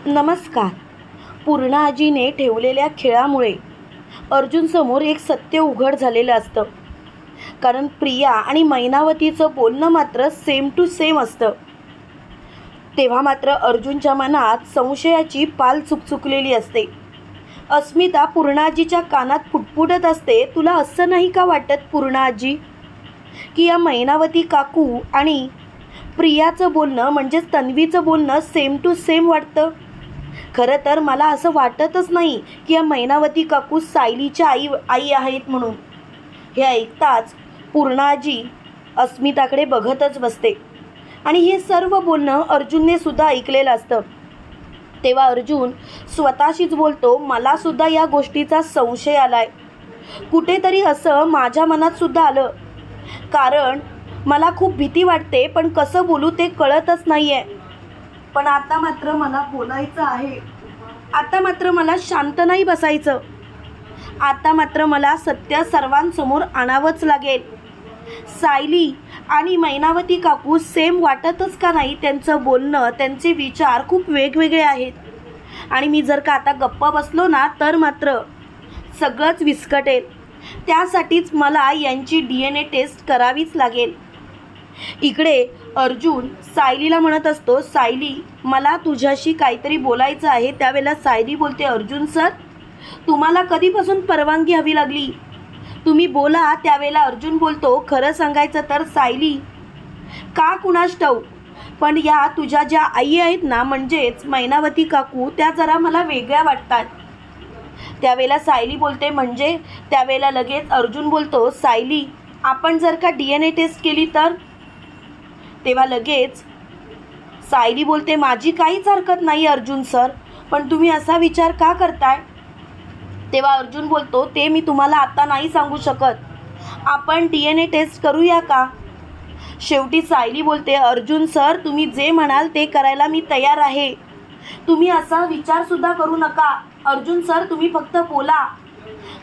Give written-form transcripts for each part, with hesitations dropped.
नमस्कार. पूर्णा आजीने ठेवलेल्या खेळामुळे अर्जुनसमोर एक सत्य उघड झालेलं असतं. कारण प्रिया आणि मैनावतीचं बोलणं मात्र सेम टू सेम असतं. तेव्हा मात्र अर्जुनच्या मनात संशयाची पाल चुकचुकलेली असते. अस्मिता पूर्णा आजीच्या कानात पुटपुटत असते, तुला असं नाही का वाटत पूर्णा आजी, की या मैनावती काकू आणि प्रियाचं बोलणं म्हणजेच तन्वीचं बोलणं सेम टू सेम वाटतं. खरं तर मला असं वाटतच नाही की या मैनावती काकू सायलीच्या आई आहेत म्हणून. हे ऐकताच पूर्णा आजी अस्मिताकडे बघतच बसते आणि हे सर्व बोलणं अर्जुनने सुद्धा ऐकलेलं असतं. तेव्हा अर्जुन स्वतःशीच बोलतो, मला सुद्धा या गोष्टीचा संशय आलाय. कुठेतरी असं माझ्या मनात सुद्धा आलं, कारण मला खूप भीती वाटते, पण कसं बोलू ते कळतच नाही आहे. पण आता मात्र मला बोलायचं आहे. आता मात्र मला शांत नाही बसायचं. आता मात्र मला सत्य सर्वांसमोर आणावंच लागेल. सायली आणि मैनावती काकू सेम वाटतच का नाही? त्यांचं बोलणं, त्यांचे विचार खूप वेगवेगळे आहेत. आणि मी जर का आता गप्प बसलो ना तर मात्र सगळंच विस्कटेल. त्यासाठीच मला यांची DNA टेस्ट करावीच लागेल. इकडे अर्जुन सायलीला म्हणत असतो, सायली मला तुझ्याशी काहीतरी बोलायचं आहे. त्यावेळेला सायली बोलते, अर्जुन सर तुम्हाला कधीपासून परवानगी हवी लागली? तुम्ही बोला. त्यावेळेला अर्जुन बोलतो, खरं सांगायचं तर सायली, का कुणास ठाऊक, पण या तुझ्या ज्या आई आहेत ना, म्हणजेच मैनावती काकू, त्या जरा मला वेगळ्या वाटतात. त्यावेळेला सायली बोलते, म्हणजे? त्यावेळेला लगेच अर्जुन बोलतो, सायली आपण जर का DNA टेस्ट केली तर? तेव्हा लगेच सायली बोलते, माझी काहीच हरकत नाही अर्जुन सर, पण तुम्ही असा विचार का करताय? तेव्हा अर्जुन बोलतो, ते मी तुम्हाला आता नाही सांगू शकत. आपण DNA टेस्ट करूया का? शेवटी सायली बोलते, अर्जुन सर तुम्ही जे म्हणाल ते करायला मी तयार आहे. तुम्ही असा विचारसुद्धा करू नका. अर्जुन सर तुम्ही फक्त बोला.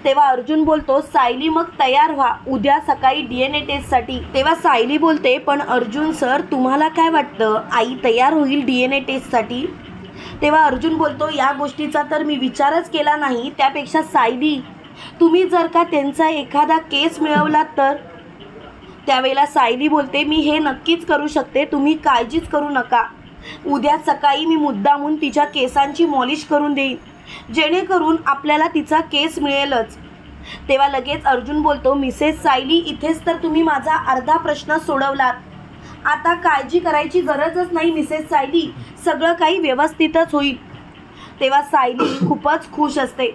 तेव्हा अर्जुन बोलतो, सायली मग तयार व्हा उद्या सकाळी DNA टेस्टसाठी. तेव्हा सायली बोलते, पण अर्जुन सर तुम्हाला काय वाटतं, आई तयार होईल DNA टेस्टसाठी? तेव्हा अर्जुन बोलतो, या गोष्टीचा तर मी विचारच केला नाही. त्यापेक्षा सायली तुम्ही जर का त्यांचा एखादा केस मिळवलात तर? त्यावेळेला सायली बोलते, मी हे नक्कीच करू शकते, तुम्ही काळजीच करू नका. उद्या सकाळी मी मुद्दामून तिच्या केसांची मॉलिश करून देईन, जेणेकरून आपल्याला तिचा केस मिळेलच. तेव्हा लगेच अर्जुन बोलतो, मिसेस सायली इथेच तर तुम्ही माझा अर्धा प्रश्न सोडवलात. आता काळजी करायची गरजच नाही मिसेस सायली, सगळं काही व्यवस्थितच होईल. तेव्हा सायली खूपच खुश असते.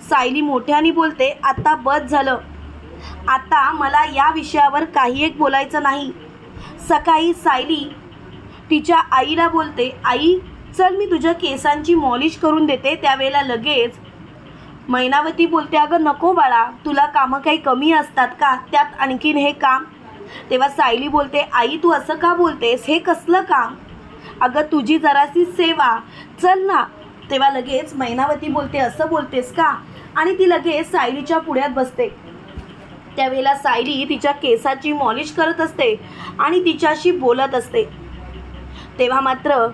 सायली मोठ्याने बोलते, आता बस झालं. आता मला या विषयावर काही एक बोलायचं नाही. सकाळी सायली तिच्या आईला बोलते, आई चल मी तुझ्या केसांची मॉलिश करून देते. त्यावेळेला लगेच मैनावती बोलते, अगं नको बाळा, तुला कामं काही कमी असतात का, त्यात आणखीन हे काम? तेव्हा सायली बोलते, आई तू असं का बोलतेस, हे कसलं काम? अगं तुझी जरासी सेवा, चल ना. तेव्हा लगेच मैनावती बोलते, असं बोलतेस का? आणि ती लगेच सायलीच्या पुढ्यात बसते. त्यावेळेला सायली तिच्या केसाची मॉलिश करत असते आणि तिच्याशी बोलत असते. तेव्हा मात्र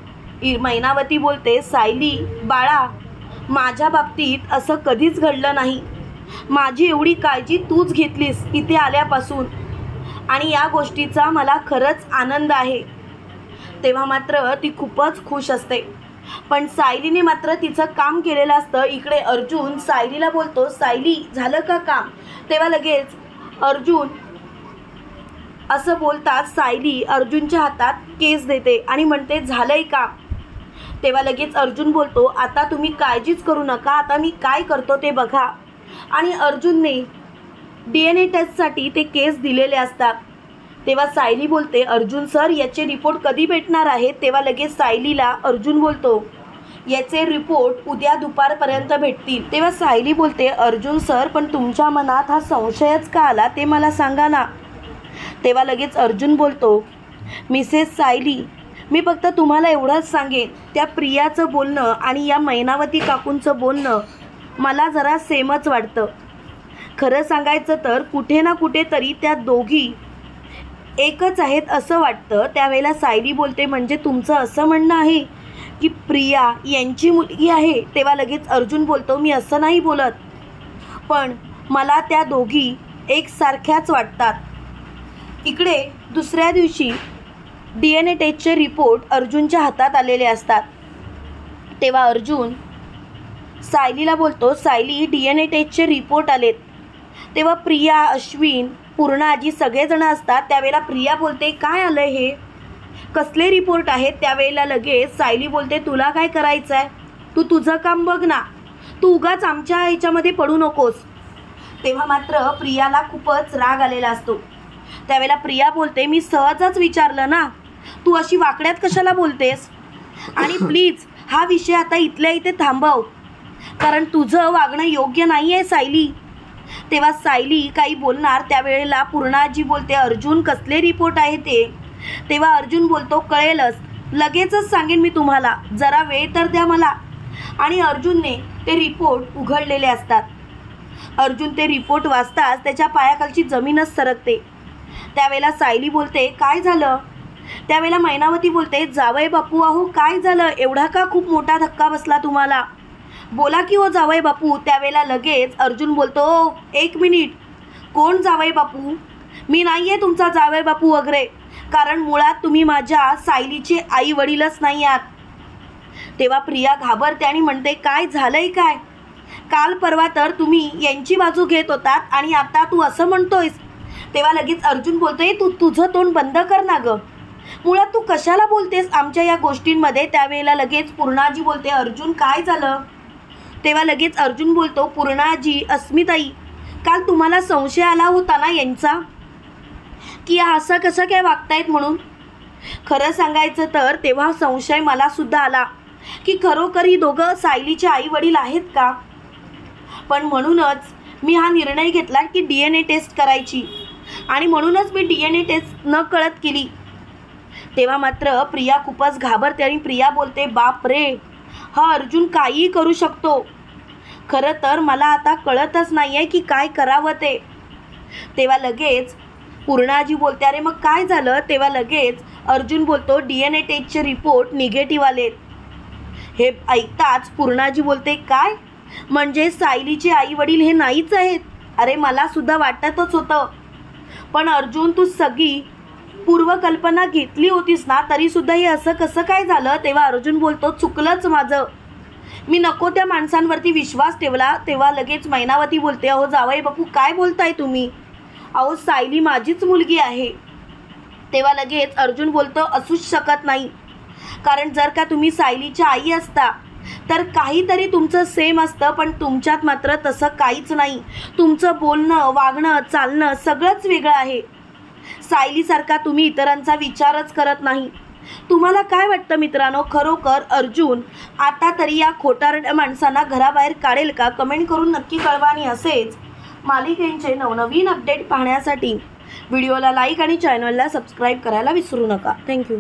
मैनावती बोलते, सायली बाळा माझ्या बाबतीत असं कधीच घडलं नाही. माझी एवढी काळजी तूच घेतलीस इथे आल्यापासून आणि या गोष्टीचा मला खरंच आनंद आहे. तेव्हा मात्र ती खूपच खुश असते. पण सायलीने मात्र तिचं काम केलेलं असतं. इकडे अर्जुन सायलीला बोलतो, सायली झालं का काम? तेव्हा लगेच अर्जुन असं बोलतात सायली अर्जुनच्या हातात केस देते आणि म्हणते, झालंय का? तेव्हा लगेच अर्जुन बोलतो, आता तुम्ही काळजीच करू नका, आता मी काय करतो ते बघा. आणि अर्जुनने DNA टेस्टसाठी ते केस दिलेले असतात. तेव्हा सायली बोलते, अर्जुन सर याचे रिपोर्ट कधी भेटणार आहेत? तेव्हा लगेच सायलीला अर्जुन बोलतो, याचे रिपोर्ट उद्या दुपारपर्यंत भेटतील. तेव्हा सायली बोलते, अर्जुन सर पण तुमच्या मनात हा संशयच का आला ते मला सांगा ना. तेव्हा लगेच अर्जुन बोलतो, मिसेस सायली मी फक्त तुम्हाला एवढंच सांगेन, त्या प्रियाचं बोलणं आणि या मैनावती काकूंचं बोलणं मला जरा सेमच वाटतं. खरं सांगायचं तर कुठे ना कुठेतरी त्या दोघी एकच आहेत असं वाटतं. त्यावेळेला सायली बोलते, म्हणजे तुमचं असं म्हणणं आहे की प्रिया यांची मुलगी आहे, तेव्हा लगेच अर्जुन बोलतो मी असं नाही बोलत, पण मला त्या दोघी एकसारख्याच वाटतात. इकडे दुसऱ्या दिवशी DNA टेस्टचे रिपोर्ट अर्जुनच्या हातात आलेले असतात. तेव्हा अर्जुन सायलीला बोलतो सायली DNA टेस्टचे रिपोर्ट आलेत. तेव्हा प्रिया, अश्विन, पूर्णा आजी सगळेजण असतात. त्यावेळेला प्रिया बोलते काय आलं हे, कसले रिपोर्ट आहेत. त्यावेळेला लगेच सायली बोलते तुला काय करायचं आहे, तू तुझं काम बघ ना, तू उगाच आमच्या ह्याच्यामध्ये पडू नकोस. तेव्हा मात्र प्रियाला खूपच राग आलेला असतो. त्यावेळेला प्रिया बोलते मी सहजच विचारलं ना, तू अशी वाकड्यात कशाला बोलतेस, आणि प्लीज हा विषय आता इथल्या इथे थांबव, कारण तुझं वागणं योग्य नाही आहे सायली. तेव्हा सायली काही बोलणार त्यावेळेला पूर्णाजी बोलते अर्जुन कसले रिपोर्ट आहे ते. तेव्हा अर्जुन बोलतो कळेलच, लगेचच सांगेन मी तुम्हाला, जरा वेळ तर द्या मला. आणि अर्जुनने ते रिपोर्ट उघडलेले असतात. अर्जुन ते रिपोर्ट वाचताच त्याच्या पायाखालची जमीनच सरकते. त्यावेळेला सायली बोलते काय झालं. त्यावेळेला मैनावती बोलते जावई बापू अहो काय झालं, एवढा का खूप मोठा धक्का बसला तुम्हाला, बोला की हो जावई बापू. त्यावेळेला लगेच अर्जुन बोलतो एक मिनिट, कोण जावई बापू, मी नाही आहे तुमचा जावई बापू वगैरे, कारण मुळात तुम्ही माझ्या सायलीचे आई वडीलच नाही आहात. तेव्हा प्रिया घाबरते आणि म्हणते काय झालंय काय, काल परवा तर तुम्ही यांची बाजू घेत होतात आणि आता तू असं म्हणतोयस. तेव्हा लगेच अर्जुन बोलतोय तू तुझं तोंड बंद कर ना गं, मुळात तू कशाला बोलतेस आमच्या या गोष्टींमध्ये. त्यावेळेला लगेच पूर्णाजी बोलते अर्जुन काय झालं. तेव्हा लगेच अर्जुन बोलतो पूर्णाजी, अस्मिताई, काल तुम्हाला संशय आला होता ना यांचा, की असं कसं काय वागतायत म्हणून. खरं सांगायचं तर तेव्हा संशय मला सुद्धा आला की खरोखर ही दोघं सायलीचे आई वडील आहेत का. पण म्हणूनच मी हा निर्णय घेतला की DNA टेस्ट करायची, आणि म्हणूनच मी DNA टेस्ट न कळत केली. तेव्हा मात्र प्रिया खूपच घाबरते आणि प्रिया बोलते बाप रे, हा अर्जुन काहीही करू शकतो. खरं तर मला आता कळतच नाही आहे की काय करावं ते. तेव्हा लगेच पूर्णाजी बोलते अरे मग काय झालं. तेव्हा लगेच अर्जुन बोलतो DNA टेस्टचे रिपोर्ट निगेटिव्ह आलेत. हे ऐकताच पूर्णाजी बोलते काय, म्हणजे सायलीचे आई वडील हे नाहीच आहेत. अरे मला सुद्धा वाटतच होतं, पण अर्जुन तू सगळी पूर्वकल्पना घेतली होतीस ना, तरीसुद्धा हे असं कसं काय झालं. तेव्हा अर्जुन बोलतो चुकलंच माझं, मी नको त्या माणसांवरती विश्वास ठेवला. तेव्हा लगेच मैनावती बोलते अहो जावई बापू काय बोलताय तुम्ही, अहो सायली माझीच मुलगी आहे. तेव्हा लगेच अर्जुन बोलतो असूच शकत नाही, कारण जर का तुम्ही सायलीच्या आई असता तर काहीतरी तुमचं सेम असतं, पण तुमच्यात मात्र तसं काहीच नाही. तुमचं बोलणं, वागणं, चालणं सगळंच वेगळं आहे. सायलीसारखा तुम्ही इतरांचा विचारच करत नाही. तुम्हाला काय वाटतं मित्रांनो, खरोखर अर्जुन आता तरी या खोटारड्या माणसांना घराबाहेर काढेल का. कमेंट करून नक्की कळवा. आणि असेच मालिकेंचे नवनवीन अपडेट पाहण्यासाठी व्हिडिओला लाईक आणि चॅनलला सबस्क्राईब करायला विसरू नका. थँक्यू.